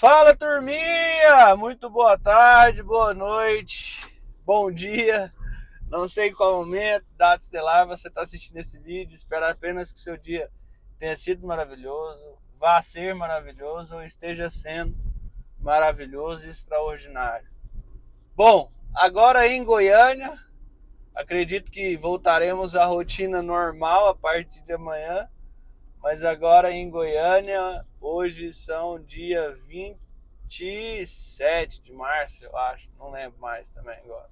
Fala, turminha! Muito boa tarde, boa noite, bom dia. Não sei qual momento, data estelar você está assistindo esse vídeo. Espero apenas que o seu dia tenha sido maravilhoso, vá ser maravilhoso ou esteja sendo maravilhoso e extraordinário. Bom, agora em Goiânia, acredito que voltaremos à rotina normal a partir de amanhã. Mas agora em Goiânia, hoje são dia 27 de março, eu acho. Não lembro mais também agora.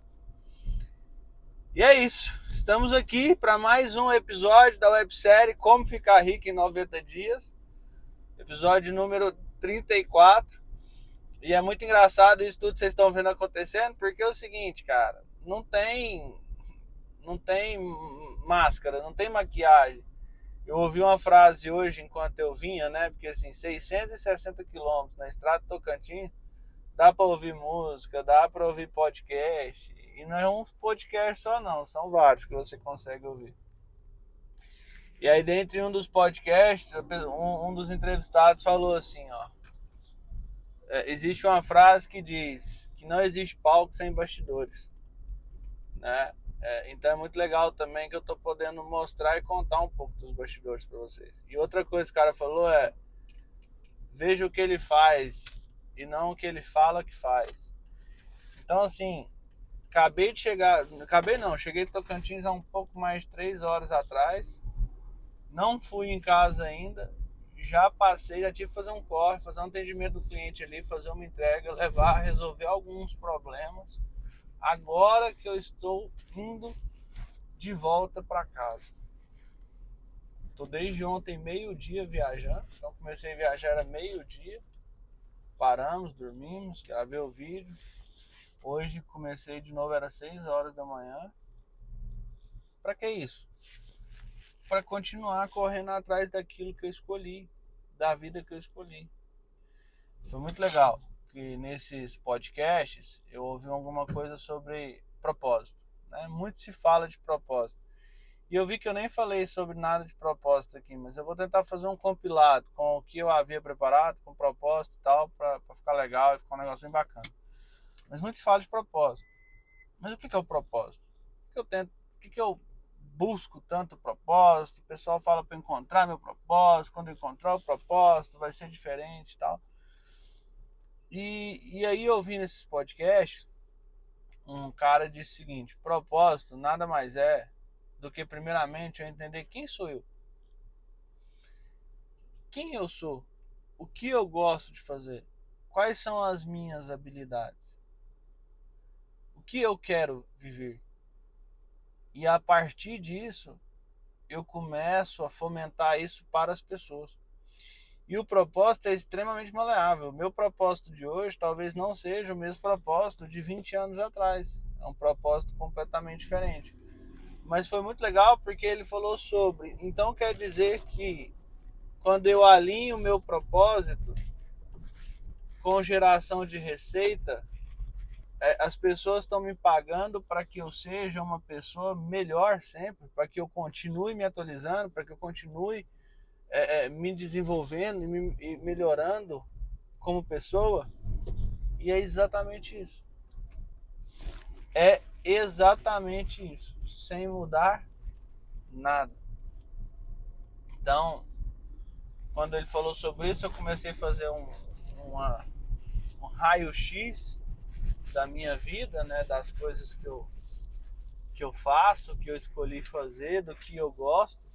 E é isso. Estamos aqui para mais um episódio da websérie Como Ficar Rico em 90 Dias. Episódio número 34. E é muito engraçado isso tudo que vocês estão vendo acontecendo, porque é o seguinte, cara. Não tem máscara, não tem maquiagem. Eu ouvi uma frase hoje enquanto eu vinha, né? Porque assim, 660 quilômetros na estrada Tocantins, dá para ouvir música, dá para ouvir podcast. E não é um podcast só não, são vários que você consegue ouvir. E aí dentre um dos podcasts, um dos entrevistados falou assim, ó. Existe uma frase que diz que não existe palco sem bastidores, né? Então é muito legal também que eu tô podendo mostrar e contar um pouco dos bastidores para vocês. E outra coisa que o cara falou é: veja o que ele faz e não o que ele fala que faz. Então, assim, acabei de chegar. Acabei não, cheguei de Tocantins há um pouco mais de 3 horas atrás. Não fui em casa ainda. Já passei, já tive que fazer um corre, fazer um atendimento do cliente ali, fazer uma entrega, levar, resolver alguns problemas. Agora que eu estou indo de volta para casa. Estou desde ontem meio-dia viajando. Então comecei a viajar era meio-dia. Paramos, dormimos, gravei o vídeo. Hoje comecei de novo, era 6 horas da manhã. Para que isso? Para continuar correndo atrás daquilo que eu escolhi, da vida que eu escolhi. Foi muito legal que nesses podcasts eu ouvi alguma coisa sobre propósito, né? Muito se fala de propósito. E eu vi que eu nem falei sobre nada de propósito aqui, mas eu vou tentar fazer um compilado com o que eu havia preparado, com propósito e tal, para ficar legal e ficar um negócio bem bacana. Mas muito se fala de propósito. Mas o que é o propósito? O que eu tento, o que eu busco tanto propósito? O pessoal fala para encontrar meu propósito, quando eu encontrar o propósito vai ser diferente e tal. E aí eu vi nesses podcasts, um cara disse o seguinte: propósito nada mais é do que primeiramente eu entender quem sou eu. Quem eu sou? O que eu gosto de fazer? Quais são as minhas habilidades? O que eu quero viver? E a partir disso, eu começo a fomentar isso para as pessoas. E o propósito é extremamente maleável. O meu propósito de hoje talvez não seja o mesmo propósito de 20 anos atrás. É um propósito completamente diferente. Mas foi muito legal porque ele falou sobre. Então quer dizer que quando eu alinho o meu propósito com geração de receita, as pessoas estão me pagando para que eu seja uma pessoa melhor sempre, para que eu continue me atualizando, para que eu continue me desenvolvendo e melhorando como pessoa. E é exatamente isso. É exatamente isso, sem mudar nada. Então, quando ele falou sobre isso, eu comecei a fazer um raio-x da minha vida, né, das coisas que eu faço, que eu escolhi fazer, do que eu gosto.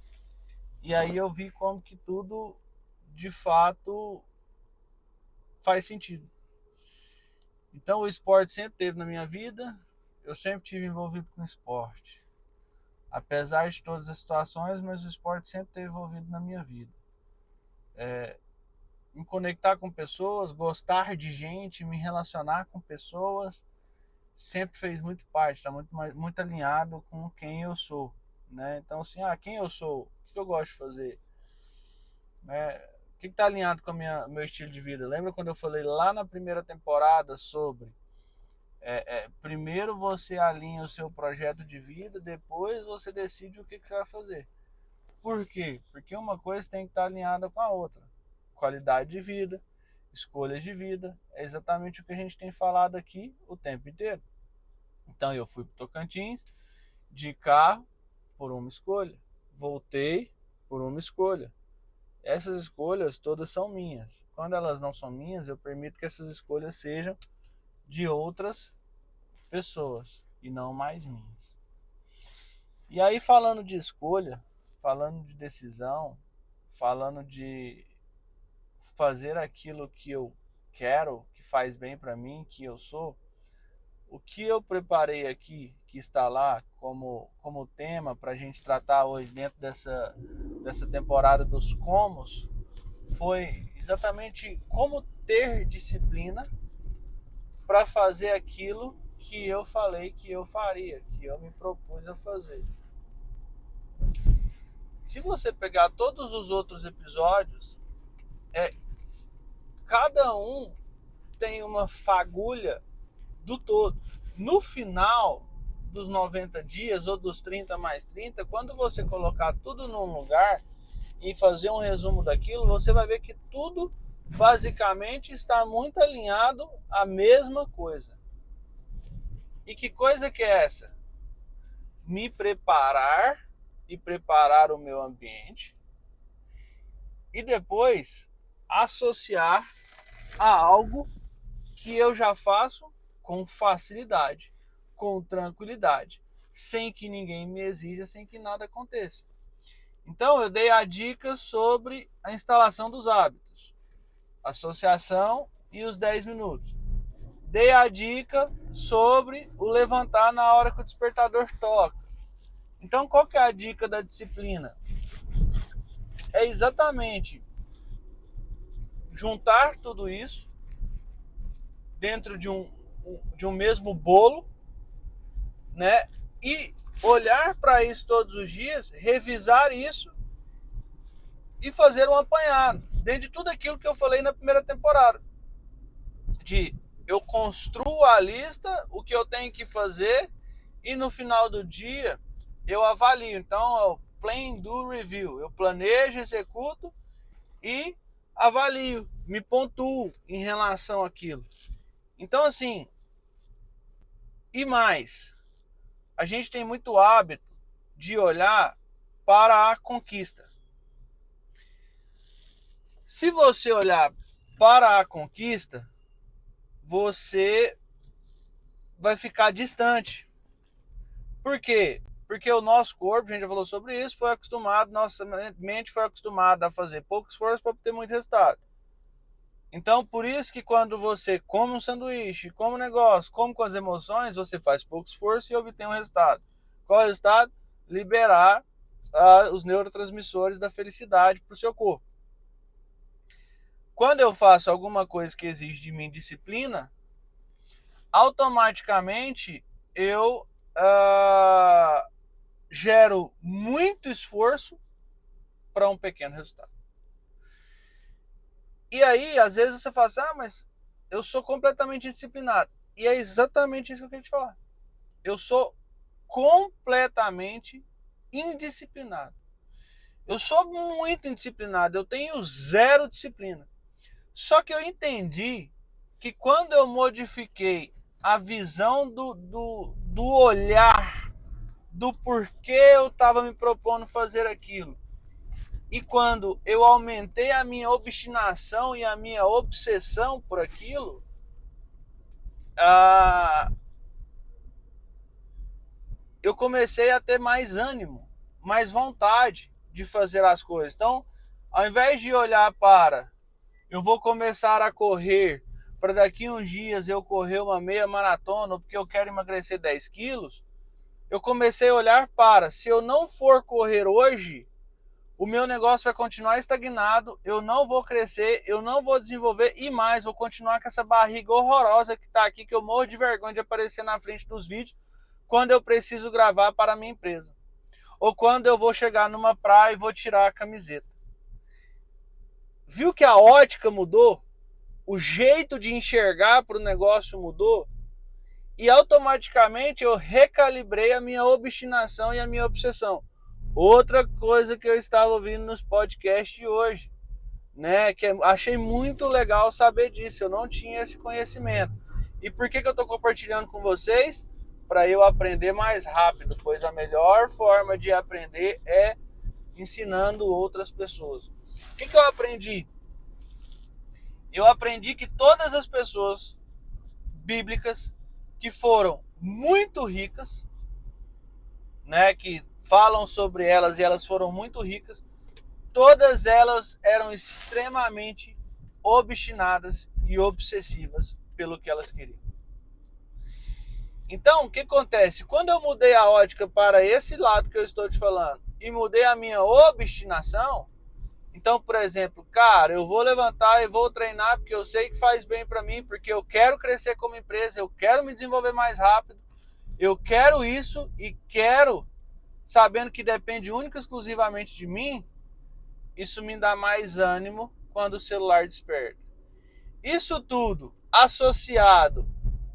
E aí eu vi como que tudo de fato faz sentido. Então o esporte sempre teve na minha vida, eu sempre tive envolvido com esporte. Apesar de todas as situações, mas o esporte sempre teve envolvido na minha vida. Me conectar com pessoas, gostar de gente, me relacionar com pessoas, sempre fez muito parte, está muito alinhado com quem eu sou, né? Então assim, quem eu sou, o que eu gosto de fazer, né? O que está alinhado com meu estilo de vida? Lembra quando eu falei lá na primeira temporada sobre primeiro você alinha o seu projeto de vida, depois você decide o que você vai fazer. Por quê? Porque uma coisa tem que estar alinhada com a outra. Qualidade de vida escolhas de vida. É exatamente o que a gente tem falado aqui o tempo inteiro. Então eu fui para Tocantins de carro por uma escolha. Voltei por uma escolha. Essas escolhas todas são minhas. Quando elas não são minhas, eu permito que essas escolhas sejam de outras pessoas e não mais minhas. E aí, falando de escolha, falando de decisão, falando de fazer aquilo que eu quero, que faz bem para mim, que eu sou, o que eu preparei aqui, que está lá como tema para a gente tratar hoje dentro dessa temporada dos comos, foi exatamente como ter disciplina para fazer aquilo que eu falei que eu faria, que eu me propus a fazer. Se você pegar todos os outros episódios, cada um tem uma fagulha do todo. No final dos 90 dias ou dos 30 mais 30, quando você colocar tudo num lugar e fazer um resumo daquilo, você vai ver que tudo basicamente está muito alinhado à mesma coisa. E que coisa que é essa? Me preparar e preparar o meu ambiente e depois associar a algo que eu já faço com facilidade, com tranquilidade, sem que ninguém me exija, sem que nada aconteça. Então eu dei a dica sobre a instalação dos hábitos, associação e os 10 minutos. Dei a dica sobre o levantar na hora que o despertador toca. Então qual que é a dica da disciplina? É exatamente juntar tudo isso dentro de um mesmo bolo, né? E olhar para isso todos os dias, revisar isso e fazer um apanhado dentro de tudo aquilo que eu falei na primeira temporada. Eu construo a lista, o que eu tenho que fazer, e no final do dia eu avalio. Então é o plan, do, review. Eu planejo, executo e avalio, me pontuo em relação àquilo. Então assim, e mais, a gente tem muito hábito de olhar para a conquista. Se você olhar para a conquista, você vai ficar distante. Por quê? Porque o nosso corpo, a gente já falou sobre isso, foi acostumado, nossa mente foi acostumada a fazer pouco esforço para obter muito resultado. Então, por isso que quando você come um sanduíche, come um negócio, come com as emoções, você faz pouco esforço e obtém um resultado. Qual é o resultado? Liberar os neurotransmissores da felicidade para o seu corpo. Quando eu faço alguma coisa que exige de mim disciplina, automaticamente eu gero muito esforço para um pequeno resultado. E aí, às vezes você fala assim, mas eu sou completamente disciplinado. E é exatamente isso que eu queria te falar. Eu sou completamente indisciplinado. Eu sou muito indisciplinado, eu tenho zero disciplina. Só que eu entendi que quando eu modifiquei a visão do olhar, do porquê eu estava me propondo fazer aquilo, e quando eu aumentei a minha obstinação e a minha obsessão por aquilo, eu comecei a ter mais ânimo, mais vontade de fazer as coisas. Então, ao invés de olhar para eu vou começar a correr para daqui uns dias eu correr uma meia maratona porque eu quero emagrecer 10 quilos, eu comecei a olhar para, se eu não for correr hoje, o meu negócio vai continuar estagnado, eu não vou crescer, eu não vou desenvolver e mais, vou continuar com essa barriga horrorosa que está aqui, que eu morro de vergonha de aparecer na frente dos vídeos quando eu preciso gravar para a minha empresa. Ou quando eu vou chegar numa praia e vou tirar a camiseta. Viu que a ótica mudou? O jeito de enxergar para o negócio mudou? E automaticamente eu recalibrei a minha obstinação e a minha obsessão. Outra coisa que eu estava ouvindo nos podcasts de hoje. né? Achei muito legal saber disso, eu não tinha esse conhecimento. E por que eu estou compartilhando com vocês? Para eu aprender mais rápido, pois a melhor forma de aprender é ensinando outras pessoas. O que eu aprendi? Eu aprendi que todas as pessoas bíblicas que foram muito ricas, né, que falam sobre elas e elas foram muito ricas, todas elas eram extremamente obstinadas e obsessivas pelo que elas queriam. Então, o que acontece? Quando eu mudei a ótica para esse lado que eu estou te falando e mudei a minha obstinação, então, por exemplo, cara, eu vou levantar e vou treinar porque eu sei que faz bem para mim, porque eu quero crescer como empresa, eu quero me desenvolver mais rápido, eu quero isso e quero, sabendo que depende única e exclusivamente de mim, isso me dá mais ânimo quando o celular desperta. Isso tudo associado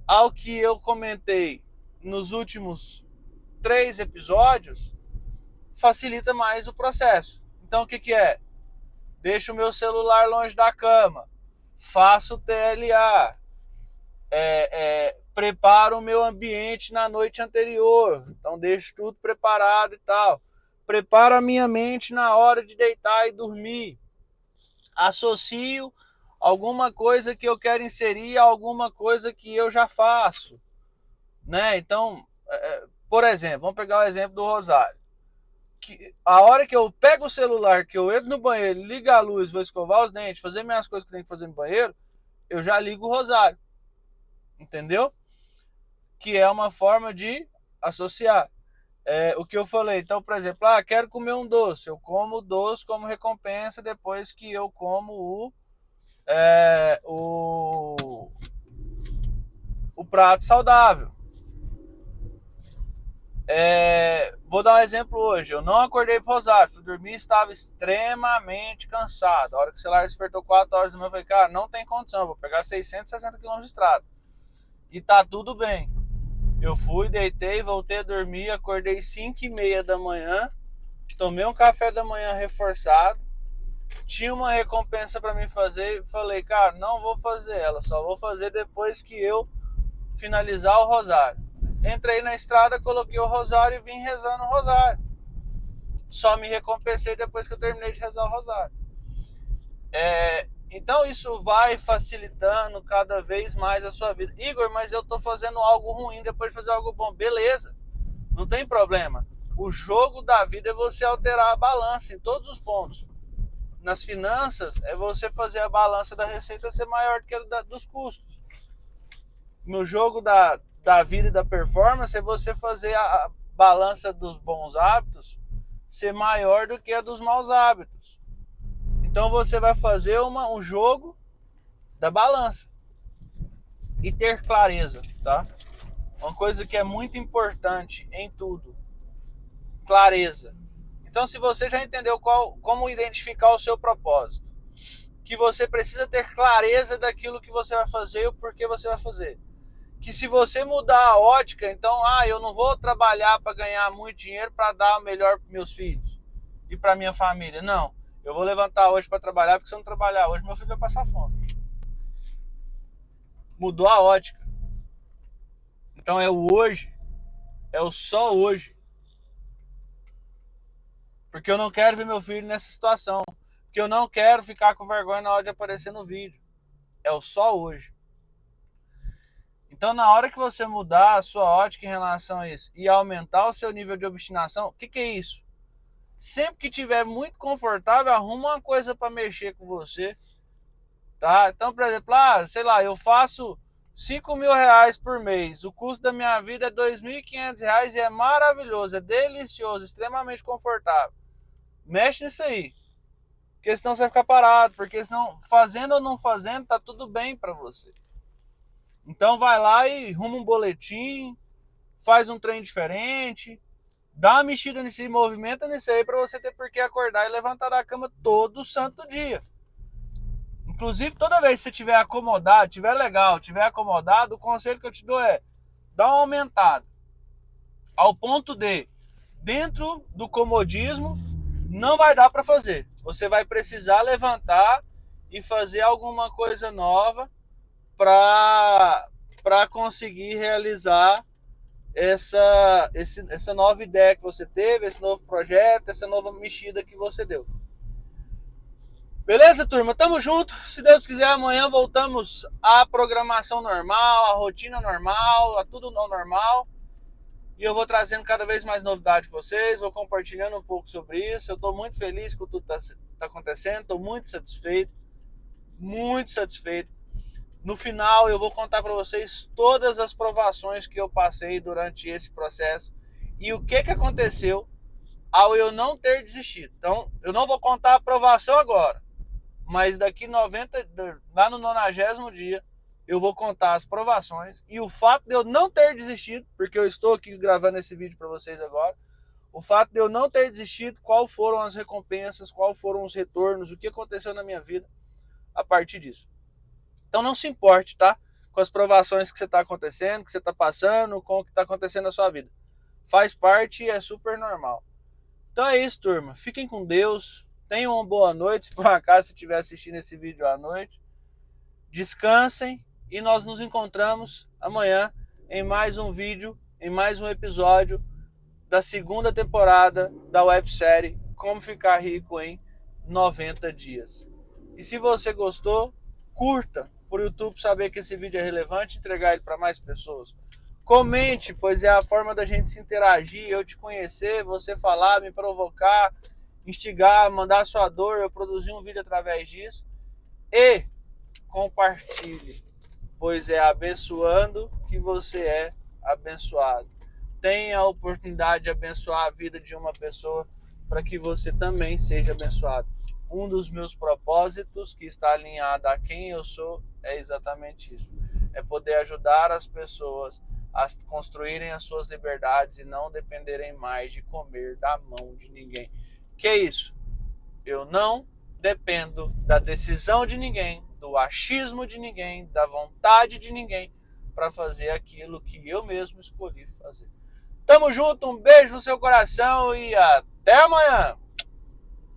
ao que eu comentei nos últimos 3 episódios, facilita mais o processo. Então, o que é? Deixo o meu celular longe da cama, faço TLA, preparo o meu ambiente na noite anterior, então deixo tudo preparado e tal. Preparo a minha mente na hora de deitar e dormir. Associo alguma coisa que eu quero inserir a alguma coisa que eu já faço, né? Então, por exemplo, vamos pegar o exemplo do rosário. Que a hora que eu pego o celular, que eu entro no banheiro, ligo a luz, vou escovar os dentes, fazer minhas coisas que eu tenho que fazer no banheiro, eu já ligo o rosário. Entendeu? Que é uma forma de associar. O que eu falei, então, por exemplo, quero comer um doce, eu como o doce como recompensa depois que eu como o prato saudável. Vou dar um exemplo hoje. Eu não acordei pro rosário, fui dormir e estava extremamente cansado. A hora que o celular despertou 4 horas da manhã, eu falei, cara, não tem condição, vou pegar 660 km de estrada. E tá tudo bem. Eu fui, deitei, voltei a dormir, acordei 5h30 da manhã, tomei um café da manhã reforçado, tinha uma recompensa para mim fazer e falei, cara, não vou fazer ela, só vou fazer depois que eu finalizar o rosário. Entrei na estrada, coloquei o rosário e vim rezando o rosário. Só me recompensei depois que eu terminei de rezar o rosário. Então isso vai facilitando cada vez mais a sua vida. Igor, mas eu tô fazendo algo ruim depois de fazer algo bom. Beleza, não tem problema. O jogo da vida é você alterar a balança em todos os pontos. Nas finanças, é você fazer a balança da receita ser maior do que a dos custos. No jogo da vida e da performance, é você fazer a balança dos bons hábitos ser maior do que a dos maus hábitos. Então você vai fazer um jogo da balança e ter clareza, tá? Uma coisa que é muito importante em tudo, clareza. Então, se você já entendeu como identificar o seu propósito, que você precisa ter clareza daquilo que você vai fazer e o porquê você vai fazer. Que se você mudar a ótica, então, eu não vou trabalhar para ganhar muito dinheiro para dar o melhor para meus filhos e para minha família. Não. Eu vou levantar hoje para trabalhar, porque se eu não trabalhar hoje, meu filho vai passar fome. Mudou a ótica. Então é o hoje. É o só hoje. Porque eu não quero ver meu filho nessa situação. Porque eu não quero ficar com vergonha na hora de aparecer no vídeo. É o só hoje. Então, na hora que você mudar a sua ótica em relação a isso e aumentar o seu nível de obstinação, o que é isso? Sempre que tiver muito confortável, arruma uma coisa para mexer com você, tá? Então, por exemplo, sei lá, eu faço R$5.000 por mês, o custo da minha vida é R$2.500 e é maravilhoso, é delicioso, extremamente confortável. Mexe nisso aí, porque senão você vai ficar parado, porque senão, fazendo ou não fazendo, tá tudo bem para você. Então vai lá e arruma um boletim, faz um treino diferente, dá uma mexida nesse movimento nisso aí para você ter por que acordar e levantar da cama todo santo dia. Inclusive, toda vez que você estiver acomodado, estiver legal, estiver acomodado, o conselho que eu te dou é dar uma aumentada. Ao ponto de, dentro do comodismo, não vai dar para fazer. Você vai precisar levantar e fazer alguma coisa nova para conseguir realizar essa nova ideia que você teve, esse novo projeto, essa nova mexida que você deu. Beleza, turma? Tamo junto. Se Deus quiser, amanhã voltamos à programação normal, à rotina normal, a tudo normal. E eu vou trazendo cada vez mais novidade para vocês, vou compartilhando um pouco sobre isso. Eu estou muito feliz com tudo que está acontecendo, estou muito satisfeito, muito satisfeito. No final, eu vou contar para vocês todas as provações que eu passei durante esse processo e o que aconteceu ao eu não ter desistido. Então, eu não vou contar a provação agora, mas daqui 90, lá no 90º dia, eu vou contar as provações e o fato de eu não ter desistido, porque eu estou aqui gravando esse vídeo para vocês agora, o fato de eu não ter desistido, qual foram as recompensas, qual foram os retornos, o que aconteceu na minha vida a partir disso. Então não se importe, tá? Com as provações que você está acontecendo, que você está passando, com o que está acontecendo na sua vida. Faz parte e é super normal. Então é isso, turma. Fiquem com Deus. Tenham uma boa noite, se por acaso você estiver assistindo esse vídeo à noite. Descansem e nós nos encontramos amanhã em mais um vídeo, em mais um episódio da segunda temporada da websérie Como Ficar Rico em 90 Dias. E se você gostou, curta por YouTube saber que esse vídeo é relevante e entregar ele para mais pessoas. Comente, pois é a forma da gente se interagir, eu te conhecer, você falar, me provocar, instigar, mandar sua dor, eu produzir um vídeo através disso. E compartilhe, pois é abençoando que você é abençoado. Tenha a oportunidade de abençoar a vida de uma pessoa para que você também seja abençoado. Um dos meus propósitos que está alinhado a quem eu sou é exatamente isso. É poder ajudar as pessoas a construírem as suas liberdades e não dependerem mais de comer da mão de ninguém. Que é isso? Eu não dependo da decisão de ninguém, do achismo de ninguém, da vontade de ninguém para fazer aquilo que eu mesmo escolhi fazer. Tamo junto, um beijo no seu coração e até amanhã!